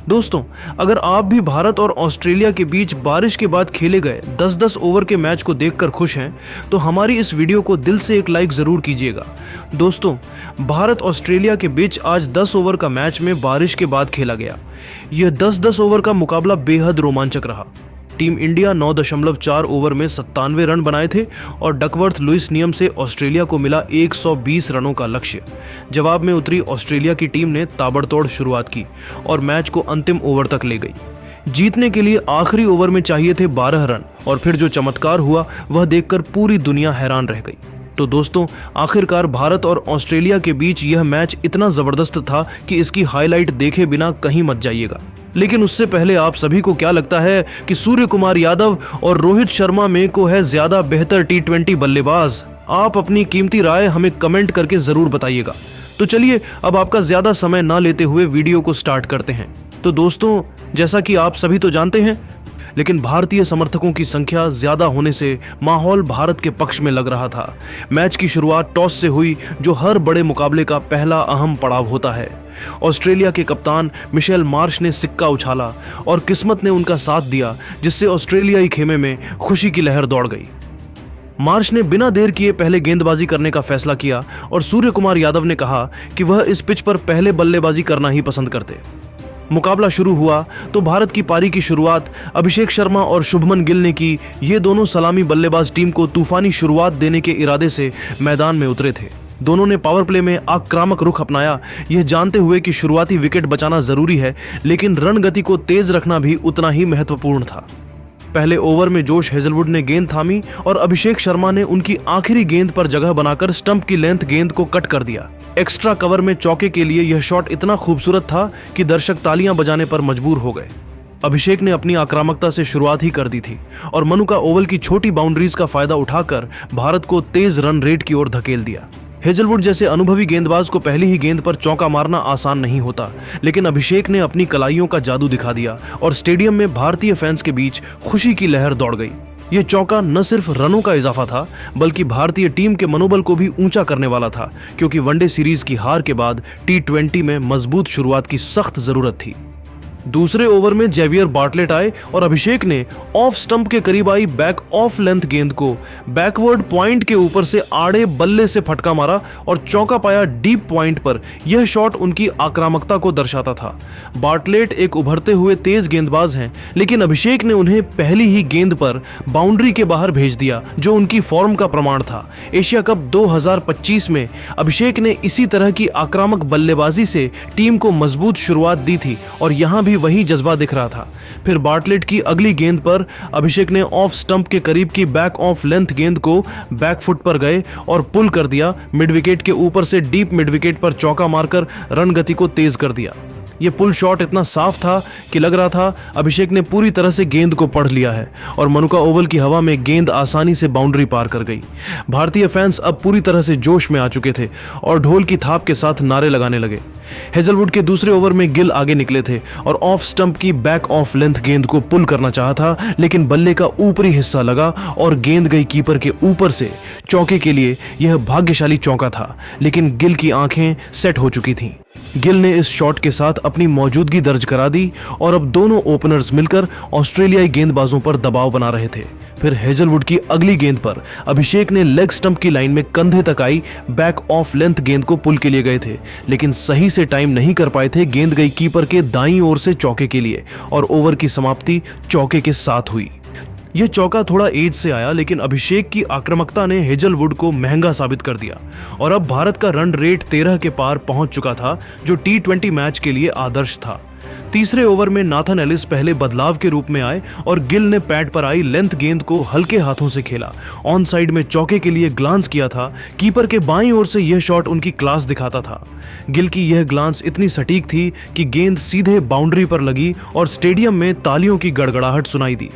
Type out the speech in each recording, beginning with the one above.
दोस्तों, अगर आप भी भारत और ऑस्ट्रेलिया के बीच बारिश के बाद खेले गए 10-10 ओवर के मैच को देखकर खुश हैं, तो हमारी इस वीडियो को दिल से एक लाइक ज़रूर कीजिएगा। दोस्तों, भारत ऑस्ट्रेलिया के बीच आज 10 ओवर का मैच में बारिश के बाद खेला गया। यह 10-10 ओवर का मुकाबला बेहद रोमांचक रहा। टीम इंडिया 9.4 ओवर में 97 रन बनाए थे और डकवर्थ लुइस नियम से ऑस्ट्रेलिया को मिला 120 रनों का लक्ष्य। जवाब में उतरी ऑस्ट्रेलिया की टीम ने ताबड़तोड़ शुरुआत की और मैच को अंतिम ओवर तक ले गई। जीतने के लिए आखिरी ओवर में चाहिए थे 12 रन और फिर जो चमत्कार हुआ वह देखकर पूरी दुनिया हैरान रह गई। तो दोस्तों, आखिरकार भारत और ऑस्ट्रेलिया के बीच यह मैच इतना ज़बरदस्त था कि इसकी हाईलाइट देखे बिना कहीं मत जाइएगा। लेकिन उससे पहले आप सभी को क्या लगता है कि सूर्य कुमार यादव और रोहित शर्मा में को है ज़्यादा बेहतर T20 बल्लेबाज? आप अपनी कीमती राय हमें कमेंट करके ज़रूर बताइएगा। तो चलिए अब आपका ज़्यादा समय ना लेते हुए वीडियो को स्टार्ट करते हैं। तो दोस्तों, जैसा कि आप सभी तो जानते हैं, लेकिन भारतीय समर्थकों की संख्या ज्यादा होने से माहौल भारत के पक्ष में लग रहा था। मैच की शुरुआत टॉस से हुई, जो हर बड़े मुकाबले का पहला अहम पड़ाव होता है। ऑस्ट्रेलिया के कप्तान मिशेल मार्श ने सिक्का उछाला और किस्मत ने उनका साथ दिया, जिससे ऑस्ट्रेलियाई खेमे में खुशी की लहर दौड़ गई। मार्श ने बिना देर किए पहले गेंदबाजी करने का फैसला किया और सूर्य कुमार यादव ने कहा कि वह इस पिच पर पहले बल्लेबाजी करना ही पसंद करते। मुकाबला शुरू हुआ तो भारत की पारी की शुरुआत अभिषेक शर्मा और शुभमन गिल ने की। ये दोनों सलामी बल्लेबाज टीम को तूफानी शुरुआत देने के इरादे से मैदान में उतरे थे। दोनों ने पावर प्ले में आक्रामक रुख अपनाया, यह जानते हुए कि शुरुआती विकेट बचाना जरूरी है, लेकिन रन गति को तेज रखना भी उतना ही महत्वपूर्ण था। पहले ओवर में जोश हेजलवुड ने गेंद थामी और अभिषेक शर्मा ने उनकी आखिरी गेंद पर जगह बनाकर स्टंप की लेंथ गेंद को कट कर दिया। एक्स्ट्रा कवर में चौके के लिए यह शॉट इतना खूबसूरत था कि दर्शक तालियां बजाने पर मजबूर हो गए। अभिषेक ने अपनी आक्रामकता से शुरुआत ही कर दी थी और मनु का ओवल की छोटी बाउंड्रीज का फायदा उठाकर भारत को तेज रन रेट की ओर धकेल दिया। हेजलवुड जैसे अनुभवी गेंदबाज को पहली ही गेंद पर चौका मारना आसान नहीं होता, लेकिन अभिषेक ने अपनी कलाइयों का जादू दिखा दिया और स्टेडियम में भारतीय फैंस के बीच खुशी की लहर दौड़ गई। यह चौका न सिर्फ रनों का इजाफा था, बल्कि भारतीय टीम के मनोबल को भी ऊंचा करने वाला था, क्योंकि वनडे सीरीज की हार के बाद T20 में मजबूत शुरुआत की सख्त जरूरत थी। दूसरे ओवर में जेवियर बार्टलेट आए और अभिषेक ने ऑफ स्टंप के करीब आई बैक ऑफ लेंथ गेंद को बैकवर्ड पॉइंट के ऊपर से आड़े बल्ले से फटका मारा और चौका पाया डीप पॉइंट पर। यह शॉट उनकी आक्रामकता को दर्शाता था। बार्टलेट एक उभरते हुए तेज गेंदबाज हैं, लेकिन अभिषेक ने उन्हें पहली ही गेंद पर बाउंड्री के बाहर भेज दिया, जो उनकी फॉर्म का प्रमाण था। एशिया कप 2025 में अभिषेक ने इसी तरह की आक्रामक बल्लेबाजी से टीम को मजबूत शुरुआत दी थी और यहां भी वही जज्बा दिख रहा था। फिर बार्टलेट की अगली गेंद पर अभिषेक ने ऑफ स्टंप के करीब की बैक ऑफ लेंथ गेंद को बैक फुट पर गए और पुल कर दिया। मिड विकेट के ऊपर से डीप मिड विकेट पर चौका मारकर रन गति को तेज कर दिया। यह पुल शॉट इतना साफ था कि लग रहा था अभिषेक ने पूरी तरह से गेंद को पढ़ लिया है और मनुका ओवल की हवा में गेंद आसानी से बाउंड्री पार कर गई। भारतीय फैंस अब पूरी तरह से जोश में आ चुके थे और ढोल की थाप के साथ नारे लगाने लगे। हेजलवुड के दूसरे ओवर में गिल आगे निकले थे और ऑफ स्टंप की बैक ऑफ लेंथ गेंद को पुल करना चाहा था, लेकिन बल्ले का ऊपरी हिस्सा लगा और गेंद गई कीपर के ऊपर से। चौके के लिए यह भाग्यशाली चौका था, लेकिन गिल की आंखें सेट हो चुकी थीं। गिल ने इस शॉट के साथ अपनी मौजूदगी दर्ज करा दी और अब दोनों ओपनर्स मिलकर ऑस्ट्रेलियाई गेंदबाजों पर दबाव बना रहे थे। फिर हेजलवुड की अगली गेंद पर अभिषेक ने लेग स्टंप की लाइन में कंधे तक आई बैक ऑफ लेंथ गेंद को पुल के लिए गए थे, लेकिन सही से टाइम नहीं कर पाए थे। गेंद गई कीपर के दाईं ओर से चौके के लिए और ओवर की समाप्ति चौके के साथ हुई। यह चौका थोड़ा एज से आया, लेकिन अभिषेक की आक्रामकता ने हेजलवुड को महंगा साबित कर दिया और अब भारत का रन रेट 13 के पार पहुंच चुका था, जो T20 मैच के लिए आदर्श था। तीसरे ओवर में नाथन एलिस पहले बदलाव के रूप में आए और गिल ने पैड पर आई लेंथ गेंद को हल्के हाथों से खेला। ऑन साइड में चौके के लिए ग्लांस किया था। कीपर के बाईं ओर से यह शॉट उनकी क्लास दिखाता था। गिल की यह ग्लांस इतनी सटीक थी कि गेंद सीधे बाउंड्री पर लगी और स्टेडियम में तालियों की गड़गड़ाहट सुनाई दी।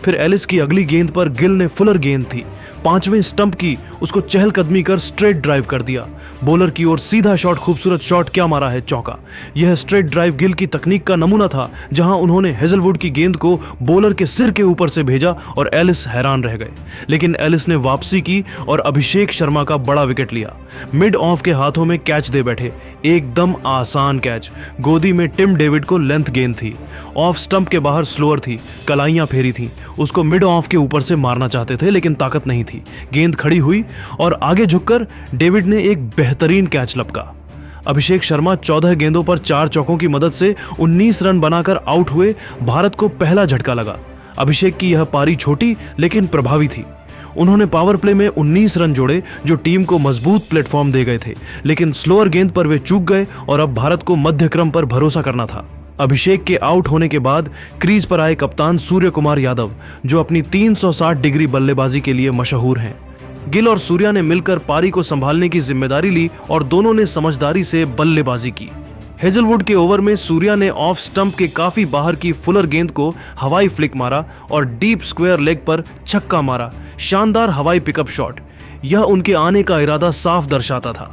फिर एलिस की अगली गेंद पर गिल ने फुलर गेंद थी, 5वें स्टंप की उसको चहलकदमी कर स्ट्रेट ड्राइव कर दिया। बॉलर की ओर सीधा शॉट, खूबसूरत शॉट, क्या मारा है, चौका। यह स्ट्रेट ड्राइव गिल की तकनीक का नमूना था, जहां उन्होंने हेजलवुड की गेंद को बॉलर के सिर के ऊपर से भेजा और एलिस हैरान रह गए। लेकिन एलिस ने वापसी की और अभिषेक शर्मा का बड़ा विकेट लिया। मिड ऑफ के हाथों में कैच दे बैठे, एकदम आसान कैच। गोदी में टिम डेविड को लेंथ गेंद थी, ऑफ स्टंप के बाहर स्लोअर थी, कलाइयां फेरी थी। उसको मिड ऑफ के ऊपर से मारना चाहते थे लेकिन ताकत नहीं थी। गेंद खड़ी हुई और आगे झुककर डेविड ने एक बेहतरीन कैच लपका। अभिषेक शर्मा 14 गेंदों पर 4 चौकों की मदद से 19 रन बनाकर आउट हुए। भारत को पहला झटका लगा। अभिषेक की यह पारी छोटी लेकिन प्रभावी थी। उन्होंने पावर प्ले में 19 रन जोड़े जो टीम को मजबूत प्लेटफॉर्म दे गए थे, लेकिन स्लोअर गेंद पर वे चूक गए और अब भारत को मध्य क्रम पर भरोसा करना था। अभिषेक के आउट होने के बाद क्रीज पर आए कप्तान सूर्य कुमार यादव, जो अपनी 360 डिग्री बल्लेबाजी के लिए मशहूर हैं। गिल और सूर्या ने मिलकर पारी को संभालने की जिम्मेदारी ली और दोनों ने समझदारी से बल्लेबाजी की। हेजलवुड के ओवर में सूर्या ने ऑफ स्टंप के काफी बाहर की फुलर गेंद को हवाई फ्लिक मारा और डीप स्क्वायर लेग पर छक्का मारा। शानदार हवाई पिकअप शॉट, यह उनके आने का इरादा साफ दर्शाता था।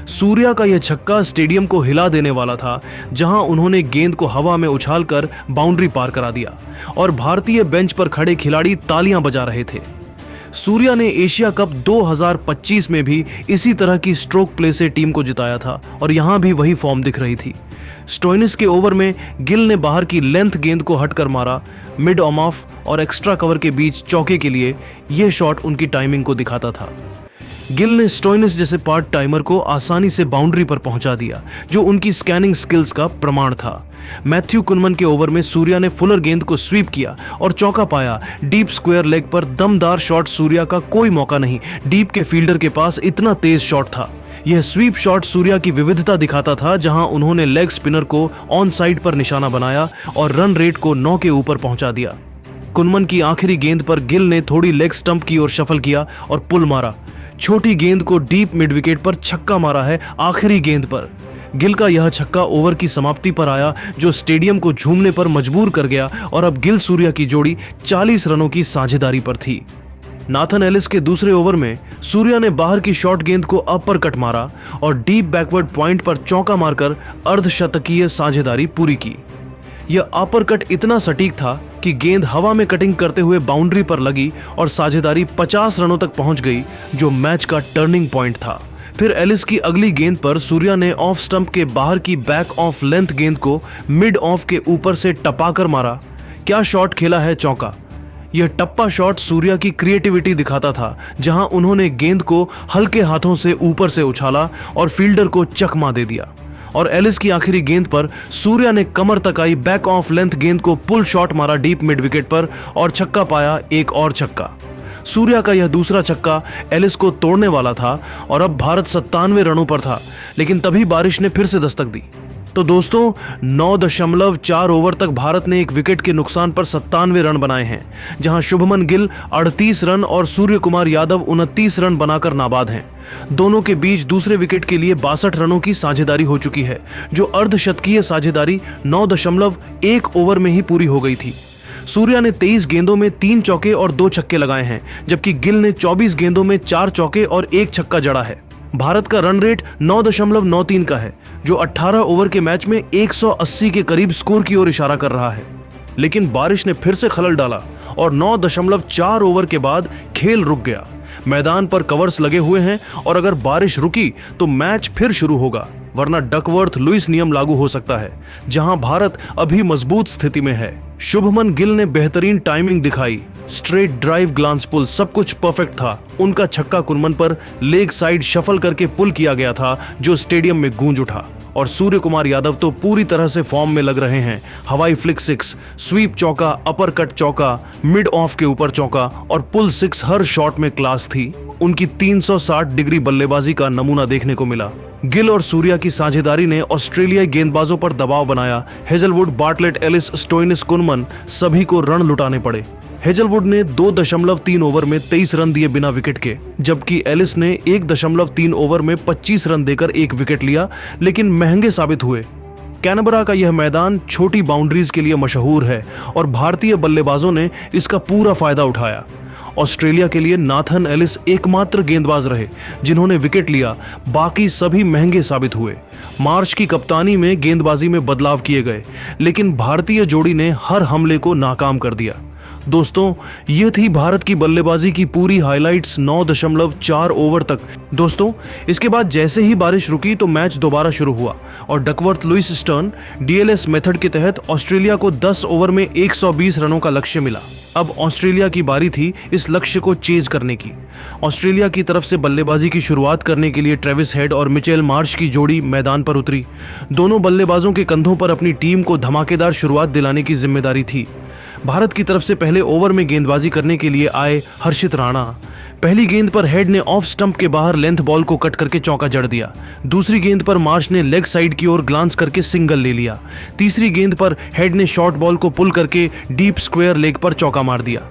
सूर्या का यह छक्का स्टेडियम को हिला देने वाला था, जहां उन्होंने गेंद को हवा में उछालकर बाउंड्री पार करा दिया और भारतीय बेंच पर खड़े खिलाड़ी तालियां बजा रहे थे। सूर्या ने एशिया कप 2025 में भी इसी तरह की स्ट्रोक प्ले से टीम को जिताया था और यहां भी वही फॉर्म दिख रही थी। स्टोइनिस के ओवर में गिल ने बाहर की लेंथ गेंद को हटकर मारा। मिड ऑफ और एक्स्ट्रा कवर के बीच चौके के लिए यह शॉट उनकी टाइमिंग को दिखाता था। गिल ने स्टोइनिस जैसे पार्ट टाइमर को आसानी से बाउंड्री पर पहुंचा दिया, जो उनकी स्कैनिंग स्किल्स का प्रमाण था। मैथ्यू कुनमन के ओवर में सूर्या ने फुलर गेंद को स्वीप किया और चौका पाया। डीप स्क्वायर लेग पर दमदार शॉट, सूर्या का कोई मौका नहीं। डीप के फील्डर के पास इतना तेज शॉट था। यह स्वीप शॉट सूर्या की विविधता दिखाता था, जहां उन्होंने लेग स्पिनर को ऑन साइड पर निशाना बनाया और रन रेट को 9 के ऊपर पहुंचा दिया। कुनमन की आखिरी गेंद पर गिल ने थोड़ी लेग स्टंप की ओर शफल किया और पुल मारा। छोटी गेंद को डीप मिड विकेट पर छक्का मारा है आखिरी गेंद पर। गिल का यह छक्का ओवर की समाप्ति पर आया, जो स्टेडियम को झूमने पर मजबूर कर गया और अब गिल सूर्या की जोड़ी 40 रनों की साझेदारी पर थी। नाथन एलिस के दूसरे ओवर में सूर्या ने बाहर की शॉर्ट गेंद को अपर कट मारा और डीप बैकवर्ड पॉइंट पर चौका मारकर अर्धशतकीय साझेदारी पूरी की। यह अपर कट इतना सटीक था कि गेंद हवा में कटिंग करते हुए बाउंड्री पर लगी और साझेदारी 50 रनों तक पहुंच गई, जो मैच का टर्निंग पॉइंट था। फिर एलिस की अगली गेंद पर सूर्या ने ऑफ स्टंप के बाहर की बैक ऑफ लेंथ गेंद को मिड ऑफ के ऊपर से टपाकर मारा। क्या शॉट खेला है, चौका। यह टप्पा शॉट सूर्या की क्रिएटिविटी दिखाता था, जहां उन्होंने गेंद को हल्के हाथों से ऊपर से उछाला और फील्डर को चकमा दे दिया। और एलिस की आखिरी गेंद पर सूर्या ने कमर तक आई बैक ऑफ लेंथ गेंद को पुल शॉट मारा डीप मिड विकेट पर और छक्का पाया, एक और छक्का। सूर्या का यह दूसरा छक्का एलिस को तोड़ने वाला था और अब भारत 97 रनों पर था, लेकिन तभी बारिश ने फिर से दस्तक दी। तो दोस्तों 9.4 ओवर तक भारत ने एक विकेट के नुकसान पर 97 रन बनाए हैं, जहां शुभमन गिल 38 रन और सूर्य कुमार यादव 29 रन बनाकर नाबाद हैं। दोनों के बीच दूसरे विकेट के लिए 62 रनों की साझेदारी हो चुकी है, जो अर्धशतकीय साझेदारी 9.1 ओवर में ही पूरी हो गई थी। सूर्या ने 23 गेंदों में 3 चौके और 2 छक्के लगाए हैं, जबकि गिल ने 24 गेंदों में 4 चौके और 1 छक्का जड़ा है। भारत का रन रेट 9.93 का है, जो 18 ओवर के मैच में 180 के करीब स्कोर की ओर इशारा कर रहा है। लेकिन बारिश ने फिर से खलल डाला और 9.4 ओवर के बाद खेल रुक गया। मैदान पर कवर्स लगे हुए हैं और अगर बारिश रुकी तो मैच फिर शुरू होगा, वरना डकवर्थ लुइस नियम लागू हो सकता है, जहां भारत अभी मजबूत स्थिति में है। शुभमन गिल ने बेहतरीन टाइमिंग दिखाई, स्ट्रेट ड्राइव, ग्लांस पुल, सब कुछ परफेक्ट था। उनका छक्का कुनमन पर लेग साइड शफल करके पुल किया गया था, जो स्टेडियम में गूंज उठा। और सूर्य कुमार यादव तो पूरी तरह से फॉर्म में लग रहे हैं। हवाई फ्लिक 6, स्वीप चौका, अपर कट चौका, मिड ऑफ के ऊपर चौका और पुल 6 हर शॉट में क्लास थी। उनकी 360 डिग्री बल्लेबाजी का नमूना देखने को मिला। गिल और सूर्या की साझेदारी ने ऑस्ट्रेलियाई गेंदबाजों पर दबाव बनाया। हेजलवुड, बार्टलेट, एलिस, स्टोइनिस, कुनमन सभी को रन लुटाने पड़े। हेजलवुड ने 2.3 ओवर में 23 रन दिए बिना विकेट के, जबकि एलिस ने 1.3 ओवर में 25 रन देकर 1 विकेट लिया, लेकिन महंगे साबित हुए। कैनबरा का यह मैदान छोटी बाउंड्रीज के लिए मशहूर है और भारतीय बल्लेबाजों ने इसका पूरा फायदा उठाया। ऑस्ट्रेलिया के लिए नाथन एलिस एकमात्र गेंदबाज रहे जिन्होंने विकेट लिया, बाकी सभी महंगे साबित हुए। मार्श की कप्तानी में गेंदबाजी में बदलाव किए गए, लेकिन भारतीय जोड़ी ने हर हमले को नाकाम कर दिया। दोस्तों, ये थी भारत की बल्लेबाजी की पूरी हाइलाइट्स 9.4 ओवर तक। दोस्तों, इसके बाद जैसे ही बारिश रुकी तो मैच दोबारा शुरू हुआ और Duckworth Louis stern DLS method के तहत ऑस्ट्रेलिया को 10 ओवर में 120 रनों का लक्ष्य मिला। अब ऑस्ट्रेलिया की बारी थी इस लक्ष्य को चेज करने की। ऑस्ट्रेलिया की तरफ से बल्लेबाजी की शुरुआत करने के लिए ट्रेविस हेड और मिचेल मार्श की जोड़ी मैदान पर उतरी। दोनों बल्लेबाजों के कंधों पर अपनी टीम को धमाकेदार शुरुआत दिलाने की जिम्मेदारी थी। भारत की तरफ से पहले ओवर में गेंदबाजी करने के लिए आए हर्षित राणा। पहली गेंद पर हेड ने ऑफ स्टंप के बाहर लेंथ बॉल को कट करके चौका जड़ दिया। दूसरी गेंद पर मार्श ने लेग साइड की ओर ग्लांस करके सिंगल ले लिया। तीसरी गेंद पर हेड ने शॉर्ट बॉल को पुल करके डीप स्क्वायर लेग पर चौका मार दिया।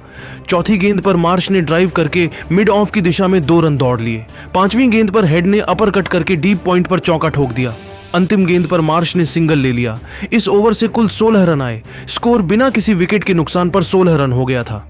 चौथी गेंद पर मार्श ने ड्राइव करके मिड ऑफ की दिशा में 2 रन दौड़ लिए। पांचवी गेंद पर हेड ने अपर कट करके डीप पॉइंट पर चौका ठोक दिया। अंतिम गेंद पर मार्श ने सिंगल ले लिया। इस ओवर से कुल 16 रन आए। स्कोर बिना किसी विकेट के नुकसान पर 16 रन हो गया था।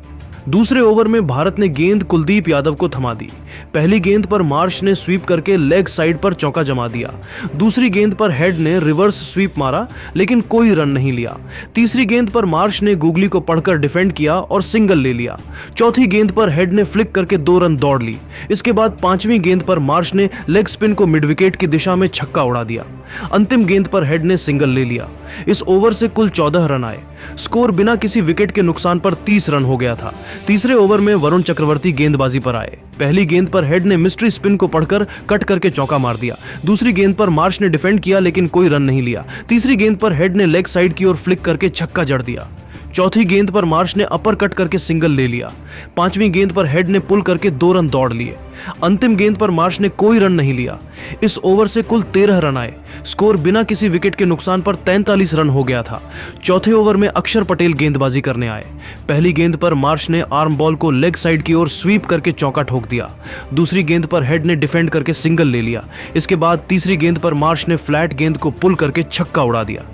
दूसरे ओवर में भारत ने गेंद कुलदीप यादव को थमा दी। पहली गेंद पर मार्श ने स्वीप करके लेग साइड पर चौका जमा दिया। दूसरी गेंद पर हेड ने रिवर्स स्वीप मारा, लेकिन कोई रन नहीं लिया। तीसरी गेंद पर मार्श ने गूगली को पढ़कर डिफेंड किया और सिंगल ले लिया। चौथी गेंद पर हेड ने फ्लिक करके 2 रन दौड़ ली। इसके बाद पांचवी गेंद पर मार्श ने लेग स्पिन को मिड विकेट की दिशा में छक्का उड़ा दिया। अंतिम गेंद पर हेड ने सिंगल ले लिया। इस ओवर से कुल 14 रन आए। स्कोर बिना किसी विकेट के नुकसान पर 30 रन हो गया था। तीसरे ओवर में वरुण चक्रवर्ती गेंदबाजी पर आए। पहली गेंद पर हेड ने मिस्ट्री स्पिन को पढ़कर कट करके चौका मार दिया। दूसरी गेंद पर मार्श ने डिफेंड किया, लेकिन कोई रन नहीं लिया। तीसरी गेंद पर हेड ने लेग साइड की ओर फ्लिक करके छक्का जड़ दिया। चौथी गेंद पर मार्श ने अपर कट करके सिंगल ले लिया। पांचवी गेंद पर हेड ने पुल करके 2 रन दौड़ लिए। अंतिम गेंद पर मार्श ने कोई रन नहीं लिया। इस ओवर से कुल 13 रन आए। स्कोर बिना किसी विकेट के नुकसान पर 43 रन हो गया था। चौथे ओवर में अक्षर पटेल गेंदबाजी करने आए। पहली गेंद पर मार्श ने आर्म बॉल को लेग साइड की ओर स्वीप करके चौका ठोक दिया। दूसरी गेंद पर हेड ने डिफेंड करके सिंगल ले लिया। इसके बाद तीसरी गेंद पर मार्श ने फ्लैट गेंद को पुल करके छक्का उड़ा दिया।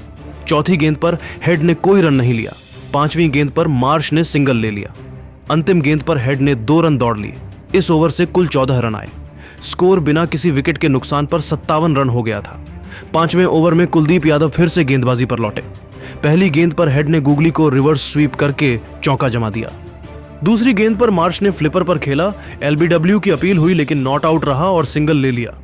चौथी गेंद पर हेड ने कोई रन नहीं लिया। पांचवी गेंद पर मार्श ने सिंगल ले लिया। अंतिम गेंद पर हेड ने 2 रन दौड़ लिए। इस ओवर से कुल 14 रन आए। स्कोर बिना किसी विकेट के नुकसान पर 57 रन हो गया था। पांचवें ओवर में कुलदीप यादव फिर से गेंदबाजी पर लौटे। पहली गेंद पर हेड ने गूगली को रिवर्स स्वीप करके चौका जमा दिया। दूसरी गेंद पर मार्श ने फ्लिपर पर खेला। एलबीडब्ल्यू की अपील हुई, लेकिन नॉट आउट रहा और सिंगल ले लिया।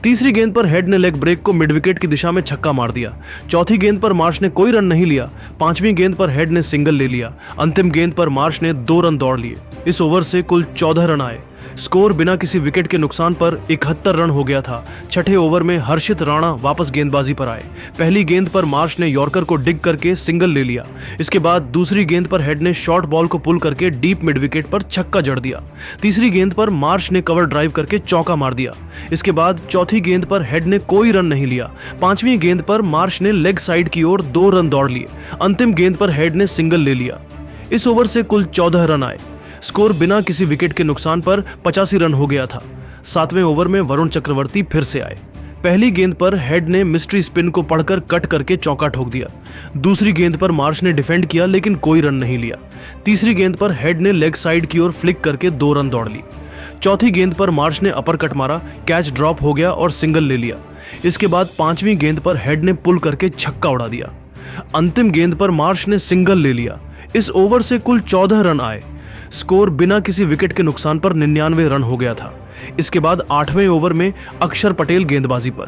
तीसरी गेंद पर हेड ने लेग ब्रेक को मिड विकेट की दिशा में छक्का मार दिया। चौथी गेंद पर मार्श ने कोई रन नहीं लिया। पांचवी गेंद पर हेड ने सिंगल ले लिया। अंतिम गेंद पर मार्श ने 2 रन दौड़ लिए। इस ओवर से कुल 14 रन आए। स्कोर बिना किसी विकेट के नुकसान पर 71 रन हो गया था। छठे ओवर में हर्षित राणा वापस गेंदबाजी पर आए। पहली गेंद पर मार्श ने यॉर्कर को डिग करके सिंगल ले लिया। इसके बाद दूसरी गेंद पर हेड ने शॉर्ट बॉल को पुल करके डीप मिड विकेट पर छक्का जड़ दिया। तीसरी गेंद पर मार्श ने कवर ड्राइव करके चौका मार दिया। इसके बाद चौथी गेंद पर हेड ने कोई रन नहीं लिया। पांचवी गेंद पर मार्श ने लेग साइड की ओर 2 रन दौड़ लिए। अंतिम गेंद पर हेड ने सिंगल ले लिया। इस ओवर से कुल 14 रन आए। स्कोर बिना किसी विकेट के नुकसान पर 85 रन हो गया था। सातवें ओवर में वरुण चक्रवर्ती फिर से आए। पहली गेंद पर हेड ने मिस्ट्री स्पिन को पढ़कर कट करके चौका ठोक दिया। दूसरी गेंद पर मार्श ने डिफेंड किया, लेकिन कोई रन नहीं लिया। तीसरी गेंद पर हेड ने लेग साइड की ओर फ्लिक करके 2 रन दौड़ ली। चौथी गेंद पर मार्श ने अपर कट मारा, कैच ड्रॉप हो गया और सिंगल ले लिया। इसके बाद पांचवी गेंद पर हेड ने पुल करके छक्का उड़ा दिया। अंतिम गेंद पर मार्श ने सिंगल ले लिया। इस ओवर से कुल 14 रन आए। स्कोर बिना किसी विकेट के नुकसान पर 99 रन हो गया था। इसके बाद 8वें ओवर में अक्षर पटेल गेंदबाजी पर।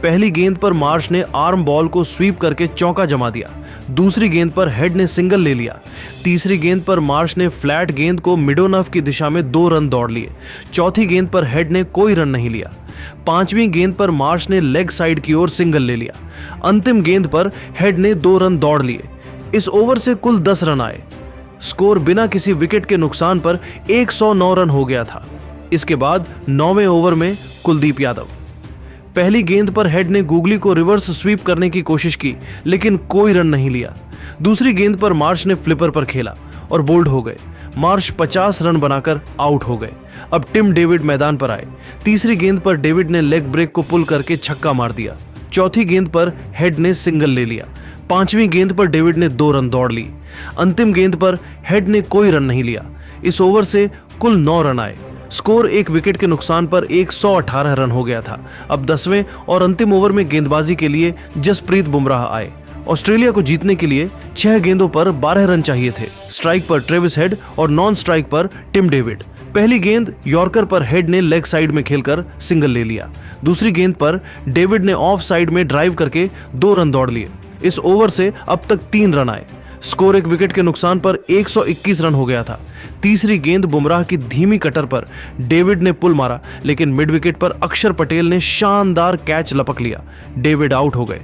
पहली गेंद पर मार्श ने आर्म बॉल को स्वीप करके चौका जमा दिया। दूसरी गेंद पर हेड ने सिंगल ले लिया। तीसरी गेंद पर मार्श ने फ्लैट गेंद को मिडोन ऑफ की दिशा में 2 रन दौड़ लिए। चौथी गेंद पर हेड ने कोई रन नहीं लिया। पांचवी गेंद पर मार्श ने लेग साइड की ओर सिंगल ले लिया। अंतिम गेंद पर हेड ने 2 रन दौड़ लिए। इस ओवर से कुल 10 रन आए। स्कोर बिना किसी विकेट के नुकसान पर 109 रन हो गया था। इसके बाद 9वें ओवर में कुलदीप यादव। पहली गेंद पर हेड ने गूगली को रिवर्स स्वीप करने की कोशिश की, लेकिन कोई रन नहीं लिया। दूसरी गेंद पर मार्श ने फ्लिपर पर खेला और बोल्ड हो गए। मार्श 50 रन बनाकर आउट हो गए। अब टिम डेविड मैदान पर आए। तीसरी गेंद पर डेविड ने लेग ब्रेक को पुल करके छक्का मार दिया। चौथी गेंद पर हेड ने सिंगल ले लिया। पांचवी गेंद पर डेविड ने 2 रन दौड़ ली। अंतिम गेंद पर हेड ने कोई रन नहीं लिया। इस ओवर से कुल 9 रन आए। स्कोर 1 विकेट के नुकसान पर 118 रन हो गया था। अब 10वें और अंतिम ओवर में गेंदबाजी के लिए जसप्रीत बुमराह आए। ऑस्ट्रेलिया को जीतने के लिए 6 गेंदों पर 12 रन चाहिए थे। स्ट्राइक पर ट्रेविस हेड और नॉन स्ट्राइक पर टिम डेविड। पहली गेंद यॉर्कर पर हेड ने लेग साइड में खेलकर सिंगल ले लिया। दूसरी गेंद पर डेविड ने ऑफ साइड में ड्राइव करके 2 रन दौड़ लिए। इस ओवर से अब तक 3 रन आए। स्कोर 1 विकेट के नुकसान पर 121 रन हो गया था। तीसरी गेंद बुमराह की धीमी कटर पर डेविड ने पुल मारा, लेकिन मिड विकेट पर अक्षर पटेल ने शानदार कैच लपक लिया। डेविड आउट हो गए।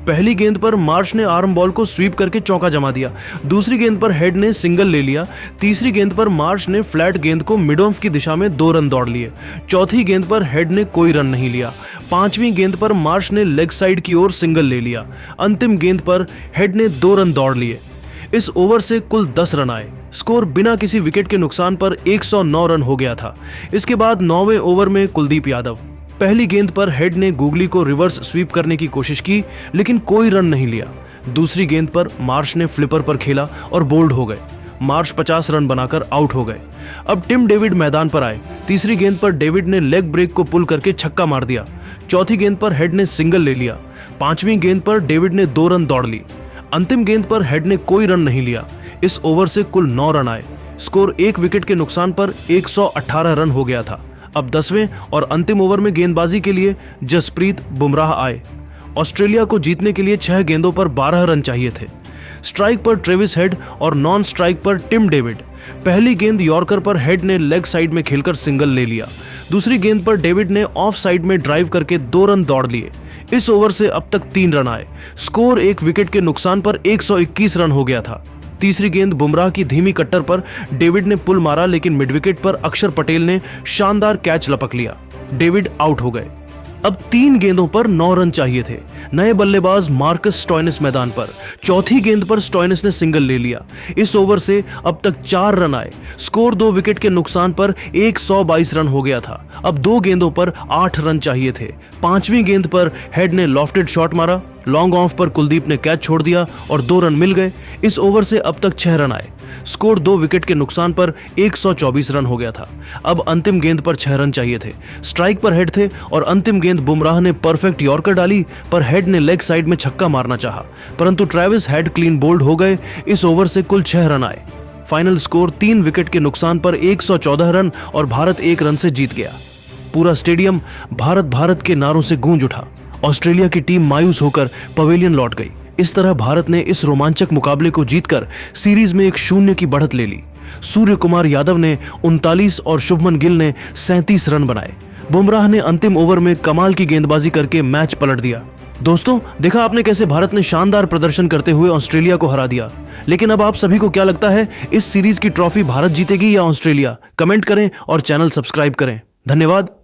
पहली गेंद पर मार्श ने आर्म बॉल को स्वीप करके चौका जमा दिया। दूसरी गेंद पर हेड ने सिंगल ले लिया। तीसरी गेंद पर मार्श ने फ्लैट गेंद को मिड ऑफ की दिशा में 2 रन दौड़ लिए। चौथी गेंद पर हेड ने कोई रन नहीं लिया। पांचवी गेंद पर मार्श ने लेग साइड की ओर सिंगल ले लिया। अंतिम गेंद पर हेड ने 2 रन दौड़ लिए। इस ओवर से कुल 10 रन आए। स्कोर बिना किसी विकेट के नुकसान पर 109 रन हो गया था। इसके बाद 9वें ओवर में कुलदीप यादव। पहली गेंद पर हेड ने गूगली को रिवर्स स्वीप करने की कोशिश की, लेकिन कोई रन नहीं लिया। दूसरी गेंद पर मार्श ने फ्लिपर पर खेला और बोल्ड हो गए। मार्श 50 रन बनाकर आउट हो गए। अब टिम डेविड मैदान पर आए। तीसरी गेंद पर डेविड ने लेग ब्रेक को पुल करके छक्का मार दिया। चौथी गेंद पर हेड ने सिंगल ले लिया। पांचवी गेंद पर डेविड ने 2 रन दौड़ ली। अंतिम गेंद पर हेड ने कोई रन नहीं लिया। इस ओवर से कुल 9 रन आए। स्कोर 1 विकेट के नुकसान पर 118 रन हो गया था। अब 10वें और अंतिम ओवर में गेंदबाजी के लिए जसप्रीत बुमराह आए। ऑस्ट्रेलिया को जीतने के लिए 6 गेंदों पर 12 रन चाहिए थे। स्ट्राइक पर ट्रेविस हेड और नॉन स्ट्राइक पर टिम डेविड। पहली गेंद यॉर्कर पर हेड ने लेग साइड में खेलकर सिंगल ले लिया। दूसरी गेंद पर डेविड ने ऑफ साइड में ड्राइव करके 2 रन दौड़ लिए। इस ओवर से अब तक 3 रन आए। स्कोर 1 विकेट के नुकसान पर 121 रन हो गया था। तीसरी गेंद बुमराह की धीमी कट्टर पर डेविड ने पुल मारा, लेकिन मिड विकेट पर अक्षर पटेल ने शानदार कैच लपक लिया। डेविड आउट हो गए। अब 3 गेंदों पर 9 रन चाहिए थे। नए बल्लेबाज मार्कस स्टोइनिस मैदान पर। चौथी गेंद पर स्टोइनिस ने सिंगल ले लिया। इस ओवर से अब तक 4 रन आए। स्कोर 2 विकेट के नुकसान पर 122 रन हो गया था। अब 2 गेंदों पर 8 रन चाहिए थे। पांचवी गेंद पर हेड ने लॉफ्टेड शॉट मारा। लॉन्ग ऑफ पर कुलदीप ने कैच छोड़ दिया और 2 रन मिल गए। इस ओवर से अब तक 6 रन आए। स्कोर 2 विकेट के नुकसान पर 124 रन हो गया था। अब अंतिम गेंद पर 6 रन चाहिए थे। स्ट्राइक पर हेड थे और अंतिम गेंद बुमराह ने परफेक्ट यॉर्कर डाली, पर हेड ने लेग साइड में छक्का मारना चाहा, परंतु ट्रेविस हेड क्लीन बोल्ड हो गए। इस ओवर से कुल 6 रन आए। फाइनल स्कोर 3 विकेट के नुकसान पर 114 रन और भारत 1 रन से जीत गया। पूरा स्टेडियम भारत भारत के नारों से गूंज उठा। ऑस्ट्रेलिया की टीम मायूस होकर पवेलियन लौट गई। इस तरह भारत ने इस रोमांचक मुकाबले को जीतकर सीरीज में 1-0 की बढ़त ले ली। सूर्य कुमार यादव ने 39 और शुभमन गिल ने 37 रन बनाए। बुमराह ने अंतिम ओवर में कमाल की गेंदबाजी करके मैच पलट दिया। दोस्तों, देखा आपने कैसे भारत ने शानदार प्रदर्शन करते हुए ऑस्ट्रेलिया को हरा दिया। लेकिन अब आप सभी को क्या लगता है, इस सीरीज की ट्रॉफी भारत जीतेगी या ऑस्ट्रेलिया? कमेंट करें और चैनल सब्सक्राइब करें। धन्यवाद।